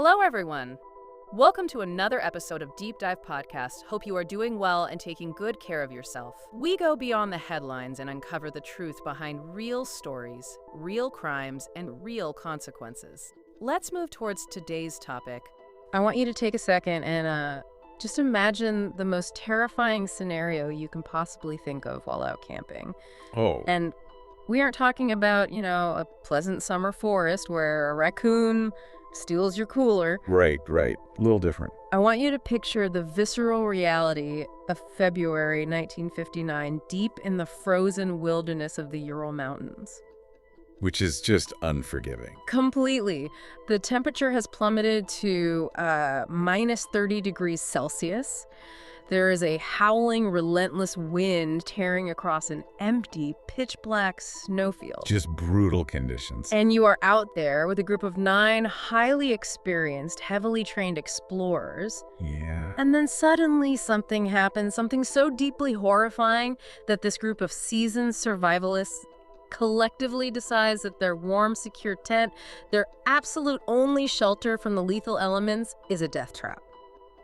Hello, everyone. Welcome to another episode of Deep Dive Podcast. Hope you are doing well and taking good care of yourself. We go beyond the headlines and uncover the truth behind real stories, real crimes, and real consequences. Let's move towards today's topic. I want you to take a second and just imagine the most terrifying scenario you can possibly think of while out camping. Oh, And we aren't talking about, a pleasant summer forest where a raccoon steals your cooler. right. A little different. I want you to picture the visceral reality of February 1959 deep in the frozen wilderness of the Ural Mountains. Which is just unforgiving. Completely. The temperature has plummeted to minus 30 degrees Celsius. There is a howling, relentless wind tearing across an empty, pitch-black snowfield. Just brutal conditions. And you are out there with a group of 9 highly experienced, heavily trained explorers. Yeah. And then suddenly something happens, something so deeply horrifying that this group of seasoned survivalists collectively decides that their warm, secure tent, their absolute only shelter from the lethal elements, is a death trap.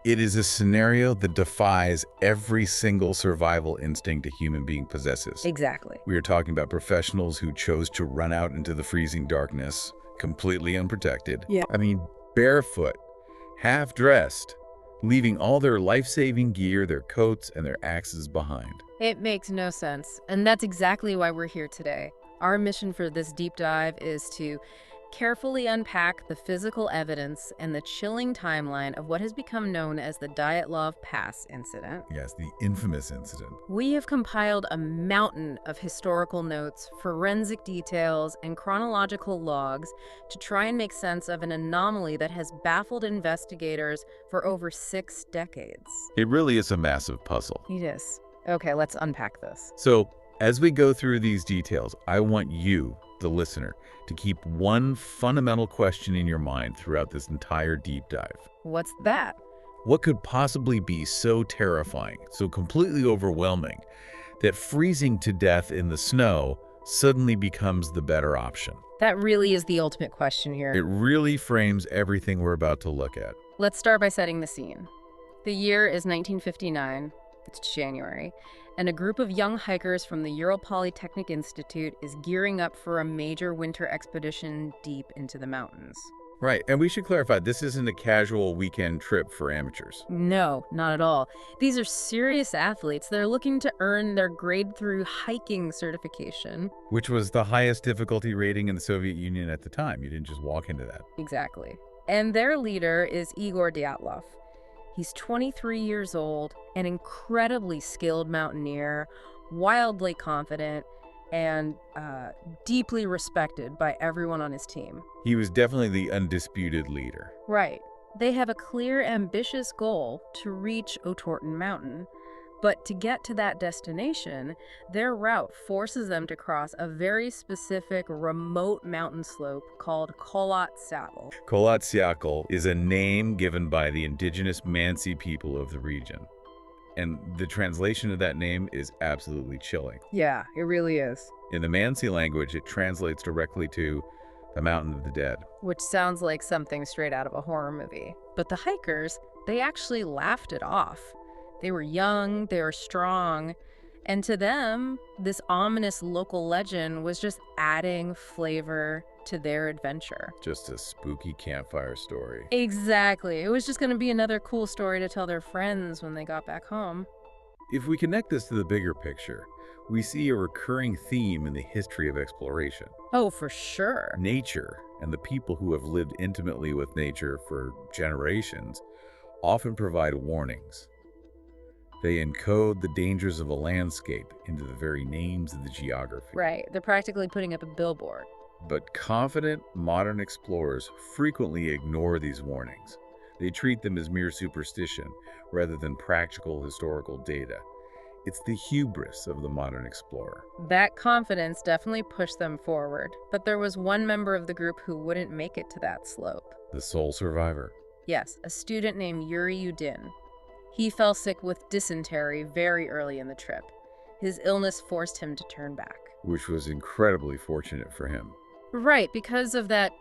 It is a scenario that defies every single survival instinct a human being possesses. Exactly. We are talking about professionals who chose to run out into the freezing darkness, completely unprotected. Yeah. I mean, barefoot, half-dressed, leaving all their life-saving gear, their coats, and their axes behind. It makes no sense. And that's exactly why we're here today. Our mission for this deep dive is to carefully unpack the physical evidence and the chilling timeline of what has become known as the Dyatlov Pass incident. Yes, the infamous incident. We have compiled a mountain of historical notes, forensic details, and chronological logs to try and make sense of an anomaly that has baffled investigators for over 6 decades. It really is a massive puzzle. It is. Okay, let's unpack this. So, as we go through these details, I want you, the listener, to keep one fundamental question in your mind throughout this entire deep dive. What's that? What could possibly be so terrifying, so completely overwhelming, that freezing to death in the snow suddenly becomes the better option? That really is the ultimate question here. It really frames everything we're about to look at. Let's start by setting the scene. The year is 1959. It's January, and a group of young hikers from the Ural Polytechnic Institute is gearing up for a major winter expedition deep into the mountains. Right, and we should clarify, this isn't a casual weekend trip for amateurs. No, not at all. These are serious athletes. They're looking to earn their grade through hiking certification. Which was the highest difficulty rating in the Soviet Union at the time. You didn't just walk into that. Exactly. And their leader is Igor Dyatlov. He's 23 years old, an incredibly skilled mountaineer, wildly confident, and deeply respected by everyone on his team. He was definitely the undisputed leader. Right. They have a clear, ambitious goal to reach Otorten Mountain. But to get to that destination, their route forces them to cross a very specific remote mountain slope called Kholat Syakhl. Kholat Syakhl is a name given by the indigenous Mansi people of the region. And the translation of that name is absolutely chilling. Yeah, it really is. In the Mansi language, it translates directly to the Mountain of the Dead. Which sounds like something straight out of a horror movie. But the hikers, they actually laughed it off. They were young, they were strong, and to them, this ominous local legend was just adding flavor to their adventure. Just a spooky campfire story. Exactly. It was just going to be another cool story to tell their friends when they got back home. If we connect this to the bigger picture, we see a recurring theme in the history of exploration. Oh, for sure. Nature and the people who have lived intimately with nature for generations often provide warnings. They encode the dangers of a landscape into the very names of the geography. Right. They're practically putting up a billboard. But confident modern explorers frequently ignore these warnings. They treat them as mere superstition rather than practical historical data. It's the hubris of the modern explorer. That confidence definitely pushed them forward. But there was one member of the group who wouldn't make it to that slope. The sole survivor. Yes, a student named Yuri Yudin. He fell sick with dysentery very early in the trip. His illness forced him to turn back. Which was incredibly fortunate for him. Right, because of that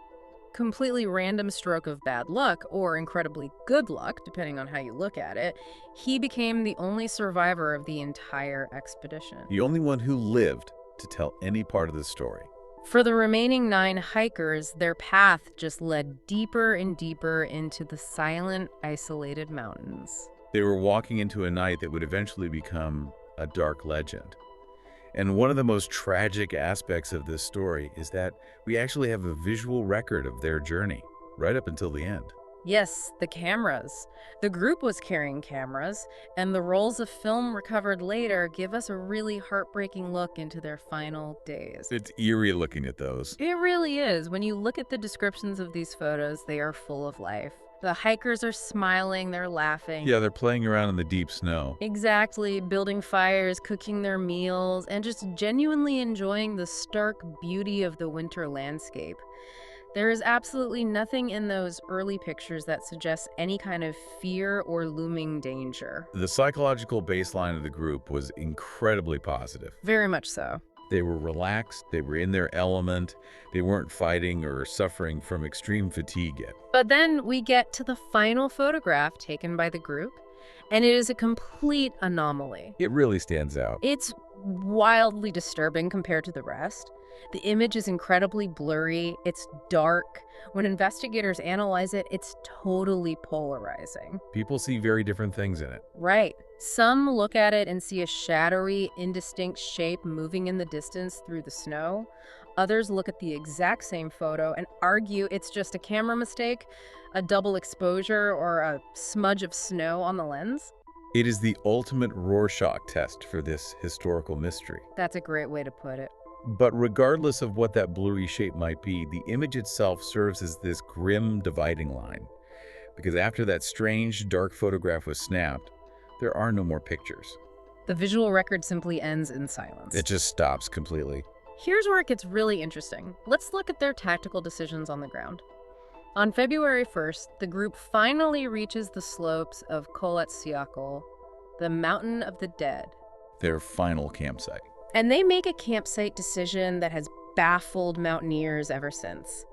completely random stroke of bad luck, or incredibly good luck, depending on how you look at it, he became the only survivor of the entire expedition. The only one who lived to tell any part of the story. For the remaining 9 hikers, their path just led deeper and deeper into the silent, isolated mountains. They were walking into a night that would eventually become a dark legend. And one of the most tragic aspects of this story is that we actually have a visual record of their journey, right up until the end. Yes, the cameras. The group was carrying cameras, and the rolls of film recovered later give us a really heartbreaking look into their final days. It's eerie looking at those. It really is. When you look at the descriptions of these photos, they are full of life. The hikers are smiling, they're laughing. Yeah, they're playing around in the deep snow. Exactly, building fires, cooking their meals, and just genuinely enjoying the stark beauty of the winter landscape. There is absolutely nothing in those early pictures that suggests any kind of fear or looming danger. The psychological baseline of the group was incredibly positive. Very much so. They were relaxed, they were in their element, they weren't fighting or suffering from extreme fatigue yet. But then we get to the final photograph taken by the group, and it is a complete anomaly. It really stands out. It's wildly disturbing compared to the rest. The image is incredibly blurry, it's dark. When investigators analyze it, it's totally polarizing. People see very different things in it. Right. Some look at it and see a shadowy, indistinct shape moving in the distance through the snow. Others look at the exact same photo and argue it's just a camera mistake, a double exposure, or a smudge of snow on the lens. It is the ultimate Rorschach test for this historical mystery. That's a great way to put it. But regardless of what that blurry shape might be, the image itself serves as this grim dividing line. Because after that strange, dark photograph was snapped, there are no more pictures. The visual record simply ends in silence. It just stops completely. Here's where it gets really interesting. Let's look at their tactical decisions on the ground. On February 1st, the group finally reaches the slopes of Kholat Syakhl, the Mountain of the Dead. Their final campsite. And they make a campsite decision that has baffled mountaineers ever since.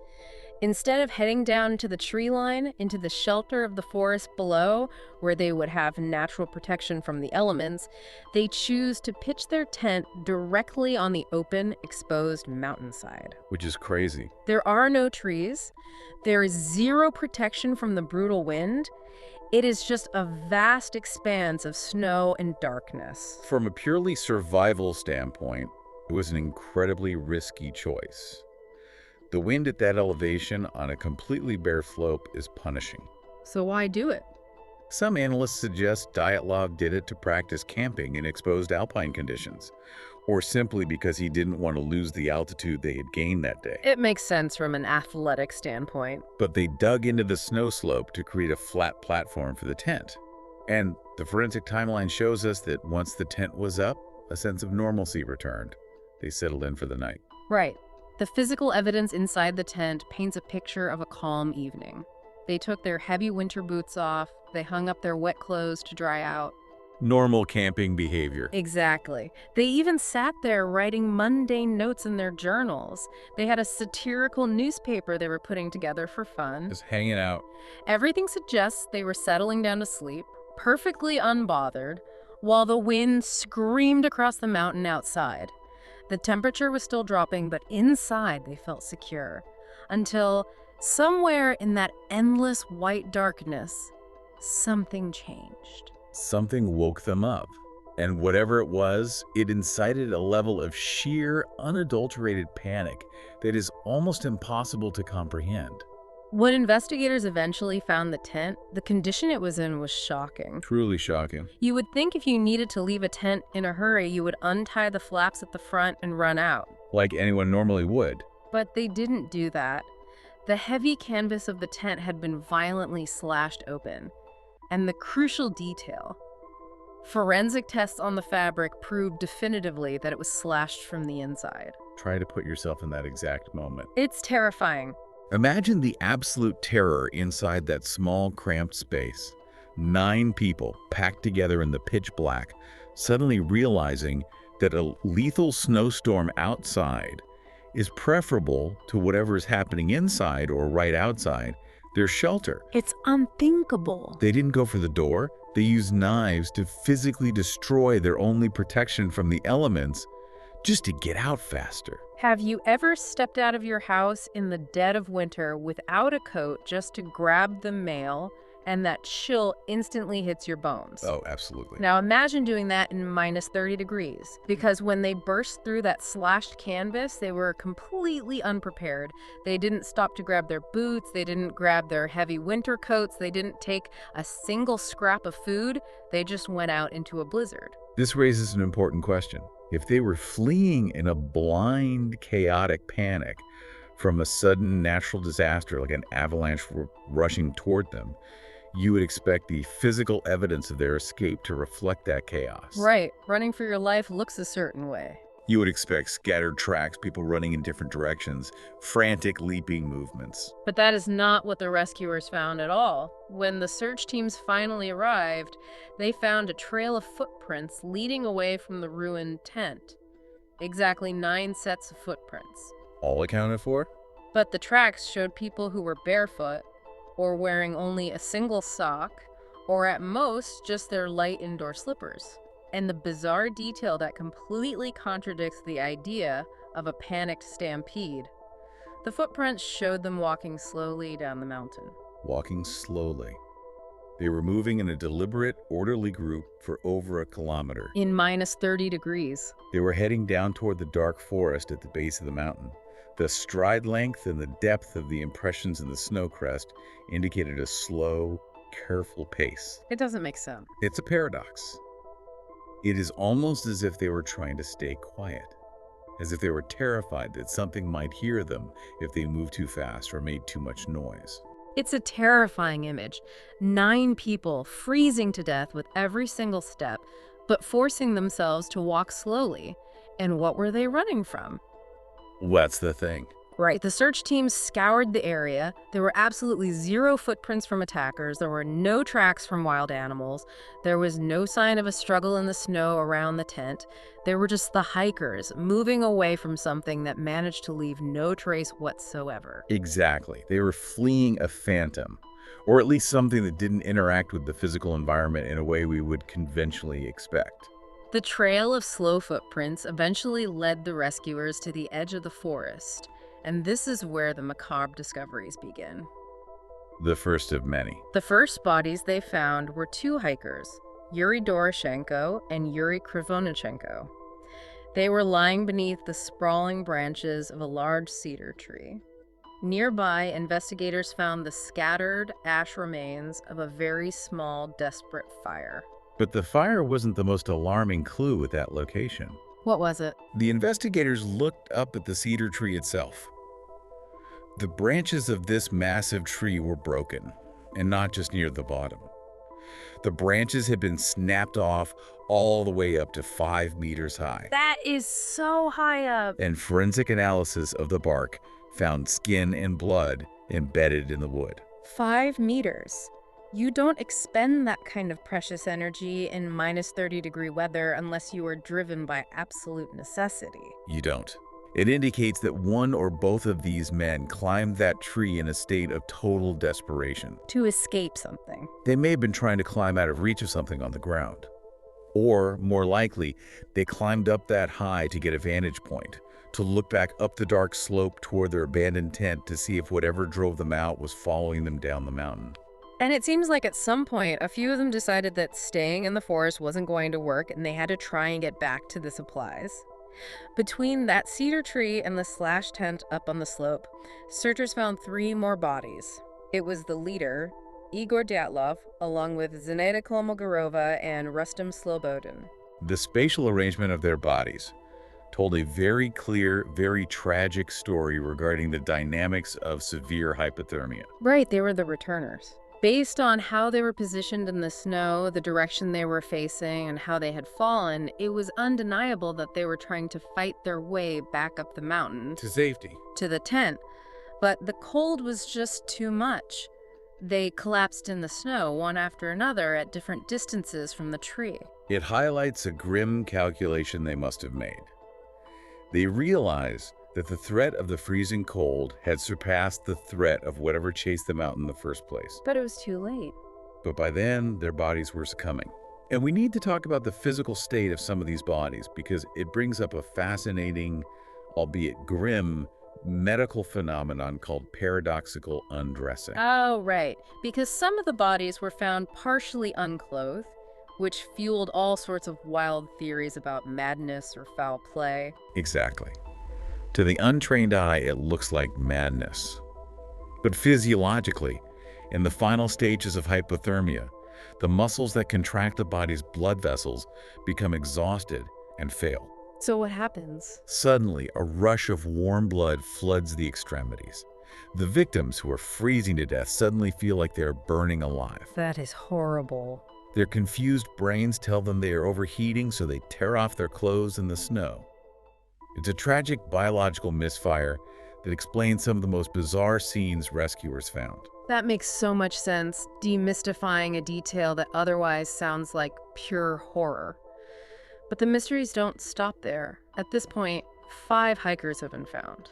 Instead of heading down to the tree line, into the shelter of the forest below, where they would have natural protection from the elements, they choose to pitch their tent directly on the open, exposed mountainside. Which is crazy. There are no trees. There is zero protection from the brutal wind. It is just a vast expanse of snow and darkness. From a purely survival standpoint, it was an incredibly risky choice. The wind at that elevation on a completely bare slope is punishing. So why do it? Some analysts suggest Dyatlov did it to practice camping in exposed alpine conditions, or simply because he didn't want to lose the altitude they had gained that day. It makes sense from an athletic standpoint. But they dug into the snow slope to create a flat platform for the tent. And the forensic timeline shows us that once the tent was up, a sense of normalcy returned. They settled in for the night. Right. The physical evidence inside the tent paints a picture of a calm evening. They took their heavy winter boots off, they hung up their wet clothes to dry out. Normal camping behavior. Exactly. They even sat there writing mundane notes in their journals. They had a satirical newspaper they were putting together for fun. Just hanging out. Everything suggests they were settling down to sleep, perfectly unbothered, while the wind screamed across the mountain outside. The temperature was still dropping, but inside they felt secure. Until somewhere in that endless white darkness, something changed. Something woke them up. And whatever it was, it incited a level of sheer, unadulterated panic that is almost impossible to comprehend. When investigators eventually found the tent, the condition it was in was shocking. Truly shocking. You would think if you needed to leave a tent in a hurry, you would untie the flaps at the front and run out. Like anyone normally would. But they didn't do that. The heavy canvas of the tent had been violently slashed open. And the crucial detail: forensic tests on the fabric proved definitively that it was slashed from the inside. Try to put yourself in that exact moment. It's terrifying. Imagine the absolute terror inside that small, cramped space. 9 people packed together in the pitch black, suddenly realizing that a lethal snowstorm outside is preferable to whatever is happening inside or right outside their shelter. It's unthinkable. They didn't go for the door. They used knives to physically destroy their only protection from the elements just to get out faster. Have you ever stepped out of your house in the dead of winter without a coat just to grab the mail, and that chill instantly hits your bones? Oh, absolutely. Now imagine doing that in minus 30 degrees, because when they burst through that slashed canvas, they were completely unprepared. They didn't stop to grab their boots, they didn't grab their heavy winter coats, they didn't take a single scrap of food, they just went out into a blizzard. This raises an important question. If they were fleeing in a blind, chaotic panic from a sudden natural disaster like an avalanche rushing toward them, you would expect the physical evidence of their escape to reflect that chaos. Right. Running for your life looks a certain way. You would expect scattered tracks, people running in different directions, frantic leaping movements. But that is not what the rescuers found at all. When the search teams finally arrived, they found a trail of footprints leading away from the ruined tent. Exactly 9 sets of footprints. All accounted for? But the tracks showed people who were barefoot, or wearing only a single sock, or at most just their light indoor slippers. And the bizarre detail that completely contradicts the idea of a panicked stampede. The footprints showed them walking slowly down the mountain. Walking slowly. They were moving in a deliberate, orderly group for over a kilometer. In minus 30 degrees. They were heading down toward the dark forest at the base of the mountain. The stride length and the depth of the impressions in the snow crest indicated a slow, careful pace. It doesn't make sense. It's a paradox. It is almost as if they were trying to stay quiet, as if they were terrified that something might hear them if they moved too fast or made too much noise. It's a terrifying image. 9 people freezing to death with every single step, but forcing themselves to walk slowly. And what were they running from? That's the thing. Right. The search teams scoured the area. There were absolutely 0 footprints from attackers. There were no tracks from wild animals. There was no sign of a struggle in the snow around the tent. There were just the hikers moving away from something that managed to leave no trace whatsoever. Exactly. They were fleeing a phantom, or at least something that didn't interact with the physical environment in a way we would conventionally expect. The trail of slow footprints eventually led the rescuers to the edge of the forest. And this is where the macabre discoveries begin. The first of many. The first bodies they found were 2 hikers, Yuri Doroshenko and Yuri Krivonichenko. They were lying beneath the sprawling branches of a large cedar tree. Nearby, investigators found the scattered ash remains of a very small, desperate fire. But the fire wasn't the most alarming clue at that location. What was it? The investigators looked up at the cedar tree itself. The branches of this massive tree were broken, and not just near the bottom. The branches had been snapped off all the way up to 5 meters high. That is so high up. And forensic analysis of the bark found skin and blood embedded in the wood. 5 meters. You don't expend that kind of precious energy in minus 30-degree weather unless you are driven by absolute necessity. You don't. It indicates that one or both of these men climbed that tree in a state of total desperation. To escape something. They may have been trying to climb out of reach of something on the ground. Or, more likely, they climbed up that high to get a vantage point, to look back up the dark slope toward their abandoned tent to see if whatever drove them out was following them down the mountain. And it seems like at some point, a few of them decided that staying in the forest wasn't going to work and they had to try and get back to the supplies. Between that cedar tree and the slashed tent up on the slope, searchers found 3 more bodies. It was the leader, Igor Dyatlov, along with Zenaida Kolmogorova and Rustem Slobodin. The spatial arrangement of their bodies told a very clear, very tragic story regarding the dynamics of severe hypothermia. Right, they were the returners. Based on how they were positioned in the snow, the direction they were facing, and how they had fallen, it was undeniable that they were trying to fight their way back up the mountain To safety. to the tent. But the cold was just too much. They collapsed in the snow, one after another, at different distances from the tree. It highlights a grim calculation they must have made. They realized that the threat of the freezing cold had surpassed the threat of whatever chased them out in the first place. But it was too late. But by then, their bodies were succumbing. And we need to talk about the physical state of some of these bodies because it brings up a fascinating, albeit grim, medical phenomenon called paradoxical undressing. Oh, right. Because some of the bodies were found partially unclothed, which fueled all sorts of wild theories about madness or foul play. Exactly. To the untrained eye, it looks like madness. But physiologically, in the final stages of hypothermia, the muscles that contract the body's blood vessels become exhausted and fail. So what happens? Suddenly, a rush of warm blood floods the extremities. The victims, who are freezing to death, suddenly feel like they are burning alive. That is horrible. Their confused brains tell them they are overheating, so they tear off their clothes in the snow. It's a tragic biological misfire that explains some of the most bizarre scenes rescuers found. That makes so much sense, demystifying a detail that otherwise sounds like pure horror. But the mysteries don't stop there. At this point, 5 hikers have been found.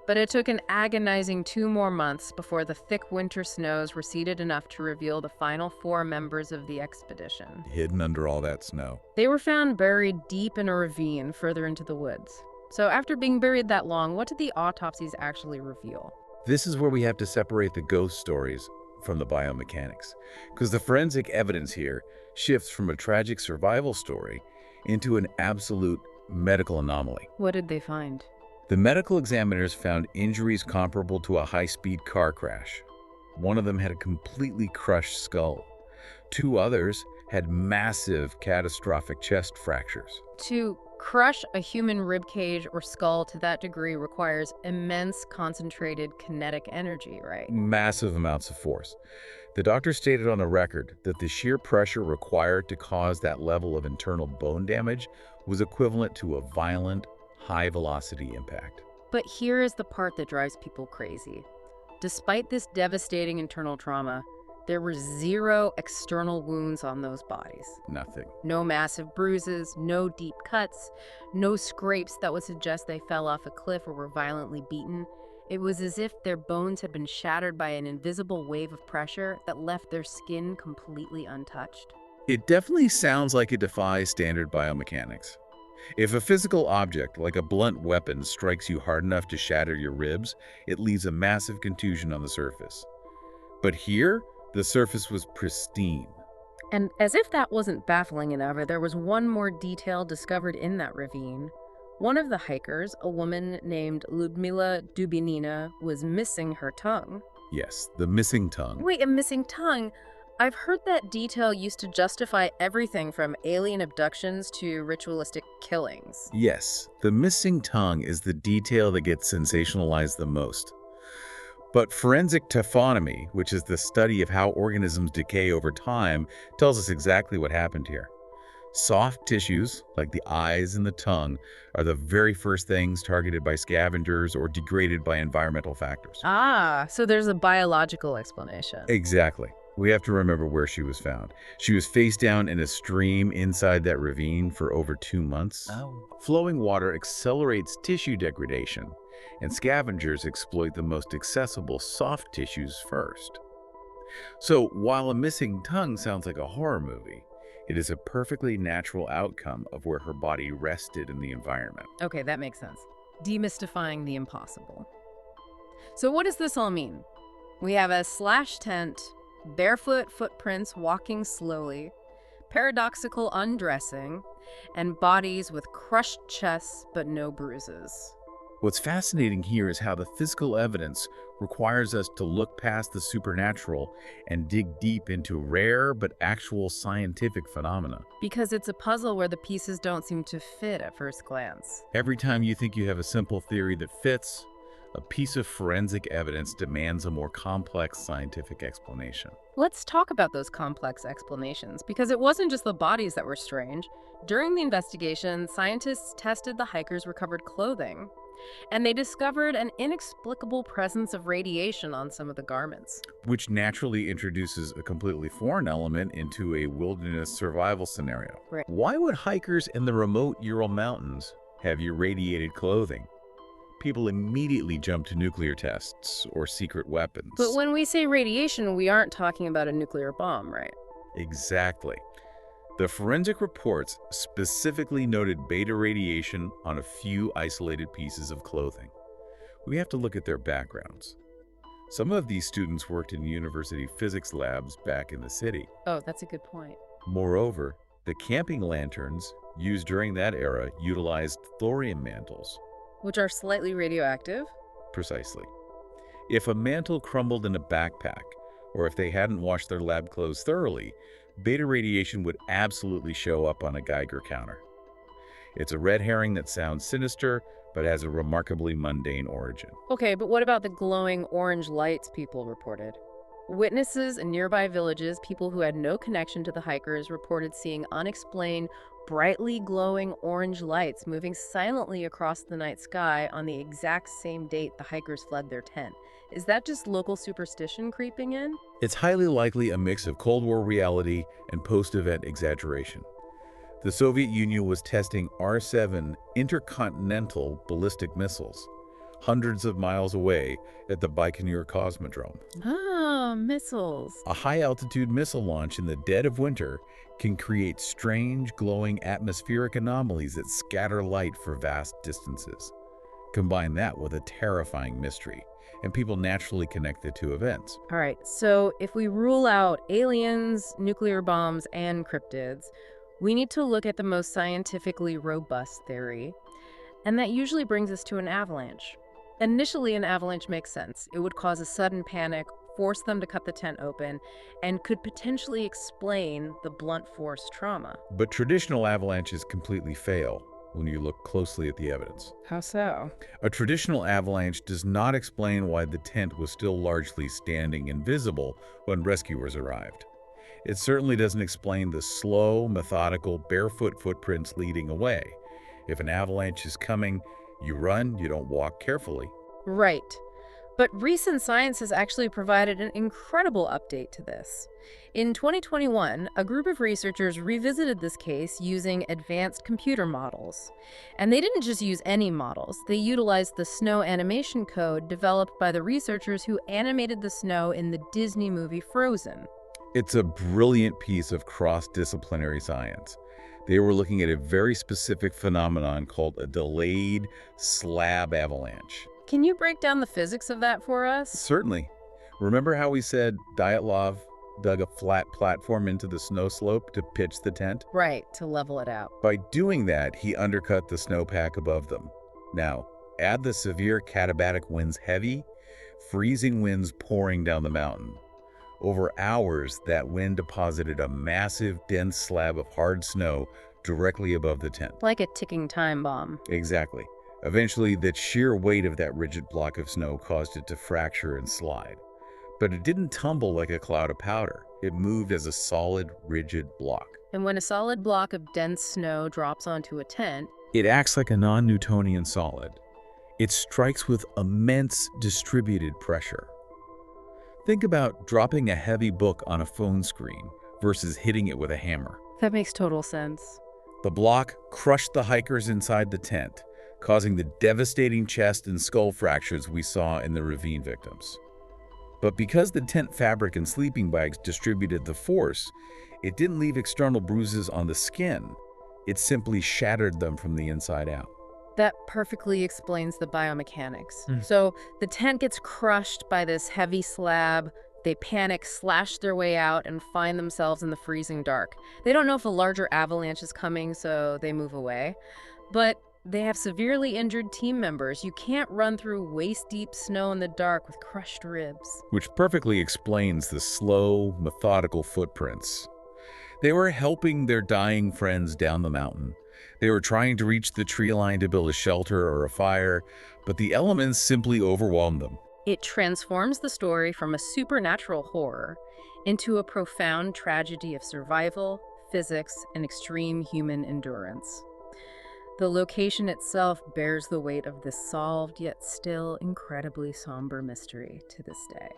But it took an agonizing 2 more months before the thick winter snows receded enough to reveal the final 4 members of the expedition. Hidden under all that snow. They were found buried deep in a ravine further into the woods. So after being buried that long, what did the autopsies actually reveal? This is where we have to separate the ghost stories from the biomechanics, because the forensic evidence here shifts from a tragic survival story into an absolute medical anomaly. What did they find? The medical examiners found injuries comparable to a high-speed car crash. One of them had a completely crushed skull. 2 others had massive catastrophic chest fractures. To crush a human rib cage or skull to that degree requires immense concentrated kinetic energy, right? Massive amounts of force. The doctor stated on the record that the sheer pressure required to cause that level of internal bone damage was equivalent to a violent, high-velocity impact. But here is the part that drives people crazy. Despite this devastating internal trauma, there were 0 external wounds on those bodies. Nothing. No massive bruises, no deep cuts, no scrapes that would suggest they fell off a cliff or were violently beaten. It was as if their bones had been shattered by an invisible wave of pressure that left their skin completely untouched. It definitely sounds like it defies standard biomechanics. If a physical object, like a blunt weapon, strikes you hard enough to shatter your ribs, it leaves a massive contusion on the surface. But here, the surface was pristine. And as if that wasn't baffling enough, there was one more detail discovered in that ravine. One of the hikers, a woman named Ludmila Dubinina, was missing her tongue. Yes, the missing tongue. Wait, a missing tongue? I've heard that detail used to justify everything from alien abductions to ritualistic killings. Yes, the missing tongue is the detail that gets sensationalized the most. But forensic taphonomy, which is the study of how organisms decay over time, tells us exactly what happened here. Soft tissues, like the eyes and the tongue, are the very first things targeted by scavengers or degraded by environmental factors. Ah, so there's a biological explanation. Exactly. We have to remember where she was found. She was face down in a stream inside that ravine for over 2 months. Flowing water accelerates tissue degradation, and scavengers exploit the most accessible soft tissues first. So while a missing tongue sounds like a horror movie, it is a perfectly natural outcome of where her body rested in the environment. Okay, that makes sense. Demystifying the impossible. So what does this all mean? We have a slash tent, barefoot footprints walking slowly, paradoxical undressing, and bodies with crushed chests but no bruises. What's fascinating here is how the physical evidence requires us to look past the supernatural and dig deep into rare but actual scientific phenomena. Because it's a puzzle where the pieces don't seem to fit at first glance. Every time you think you have a simple theory that fits, a piece of forensic evidence demands a more complex scientific explanation. Let's talk about those complex explanations, because it wasn't just the bodies that were strange. During the investigation, scientists tested the hikers' recovered clothing, and they discovered an inexplicable presence of radiation on some of the garments. Which naturally introduces a completely foreign element into a wilderness survival scenario. Right. Why would hikers in the remote Ural Mountains have irradiated clothing? people immediately jump to nuclear tests or secret weapons. But when we say radiation, we aren't talking about a nuclear bomb, right? Exactly. The forensic reports specifically noted beta radiation on a few isolated pieces of clothing. We have to look at their backgrounds. Some of these students worked in university physics labs back in the city. Oh, that's a good point. Moreover, the camping lanterns used during that era utilized thorium mantles. Which are slightly radioactive? Precisely. If a mantle crumbled in a backpack, or if they hadn't washed their lab clothes thoroughly, beta radiation would absolutely show up on a Geiger counter. It's a red herring that sounds sinister, but has a remarkably mundane origin. Okay, but what about the glowing orange lights people reported? Witnesses in nearby villages, people who had no connection to the hikers, reported seeing unexplained, brightly glowing orange lights moving silently across the night sky on the exact same date the hikers fled their tent. Is that just local superstition creeping in? It's highly likely a mix of Cold War reality and post-event exaggeration. The Soviet Union was testing R-7 intercontinental ballistic missiles, hundreds of miles away at the Baikonur Cosmodrome. Ah, missiles. A high-altitude missile launch in the dead of winter can create strange, glowing atmospheric anomalies that scatter light for vast distances. Combine that with a terrifying mystery, and people naturally connect the two events. All right, so if we rule out aliens, nuclear bombs, and cryptids, we need to look at the most scientifically robust theory, and that usually brings us to an avalanche. Initially, an avalanche makes sense. It would cause a sudden panic, force them to cut the tent open, and could potentially explain the blunt force trauma. But traditional avalanches completely fail when you look closely at the evidence. How so? A traditional avalanche does not explain why the tent was still largely standing and visible when rescuers arrived. It certainly doesn't explain the slow, methodical, barefoot footprints leading away. If an avalanche is coming, you run, you don't walk carefully. Right. But recent science has actually provided an incredible update to this. In 2021, a group of researchers revisited this case using advanced computer models. And they didn't just use any models. They utilized the snow animation code developed by the researchers who animated the snow in the Disney movie Frozen. It's a brilliant piece of cross-disciplinary science. They were looking at a very specific phenomenon called a delayed slab avalanche. Can you break down the physics of that for us? Certainly. Remember how we said Dyatlov dug a flat platform into the snow slope to pitch the tent? Right, to level it out. By doing that, he undercut the snowpack above them. Now, add the severe katabatic winds, heavy, freezing winds pouring down the mountain. Over hours, that wind deposited a massive, dense slab of hard snow directly above the tent. Like a ticking time bomb. Exactly. Eventually, the sheer weight of that rigid block of snow caused it to fracture and slide. But it didn't tumble like a cloud of powder. It moved as a solid, rigid block. And when a solid block of dense snow drops onto a tent, it acts like a non-Newtonian solid. It strikes with immense distributed pressure. Think about dropping a heavy book on a phone screen versus hitting it with a hammer. That makes total sense. The block crushed the hikers inside the tent, causing the devastating chest and skull fractures we saw in the ravine victims. But because the tent fabric and sleeping bags distributed the force, it didn't leave external bruises on the skin. It simply shattered them from the inside out. That perfectly explains the biomechanics. So the tent gets crushed by this heavy slab. They panic, slash their way out, and find themselves in the freezing dark. They don't know if a larger avalanche is coming, so they move away. But they have severely injured team members. You can't run through waist-deep snow in the dark with crushed ribs. Which perfectly explains the slow, methodical footprints. They were helping their dying friends down the mountain. They were trying to reach the tree line to build a shelter or a fire, but the elements simply overwhelmed them. It transforms the story from a supernatural horror into a profound tragedy of survival, physics, and extreme human endurance. The location itself bears the weight of this solved yet still incredibly somber mystery to this day.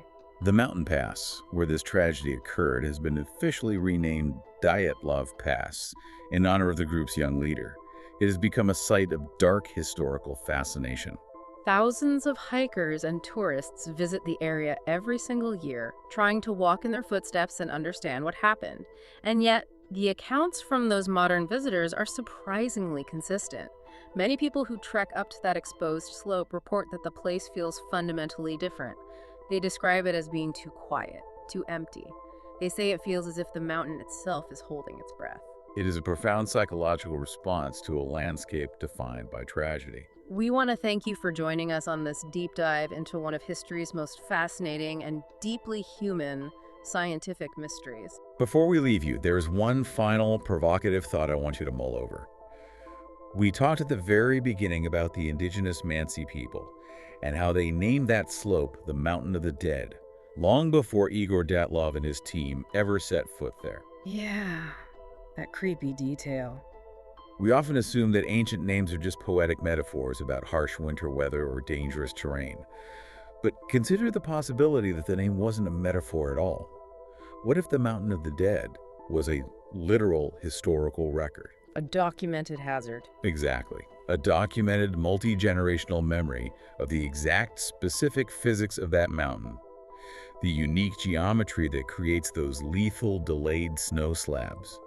The mountain pass, where this tragedy occurred, has been officially renamed Dyatlov Pass in honor of the group's young leader. It has become a site of dark historical fascination. Thousands of hikers and tourists visit the area every single year, trying to walk in their footsteps and understand what happened. And yet, the accounts from those modern visitors are surprisingly consistent. Many people who trek up to that exposed slope report that the place feels fundamentally different. They describe it as being too quiet, too empty. They say it feels as if the mountain itself is holding its breath. It is a profound psychological response to a landscape defined by tragedy. We want to thank you for joining us on this deep dive into one of history's most fascinating and deeply human scientific mysteries. Before we leave you, there is one final provocative thought I want you to mull over. We talked at the very beginning about the indigenous Mansi people and how they named that slope the Mountain of the Dead, long before Igor Dyatlov and his team ever set foot there. Yeah, that creepy detail. We often assume that ancient names are just poetic metaphors about harsh winter weather or dangerous terrain. But consider the possibility that the name wasn't a metaphor at all. What if the Mountain of the Dead was a literal historical record? A documented hazard. Exactly. A documented multi-generational memory of the exact specific physics of that mountain. The unique geometry that creates those lethal delayed snow slabs.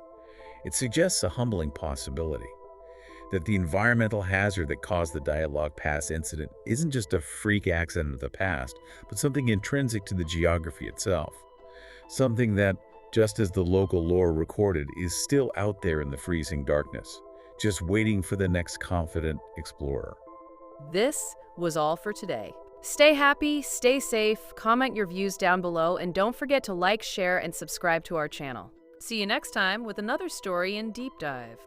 It suggests a humbling possibility, that the environmental hazard that caused the Dyatlov Pass incident isn't just a freak accident of the past, but something intrinsic to the geography itself. Something that, just as the local lore recorded, is still out there in the freezing darkness, just waiting for the next confident explorer. This was all for today. Stay happy, stay safe, comment your views down below, and don't forget to like, share, and subscribe to our channel. See you next time with another story in Deep Dive.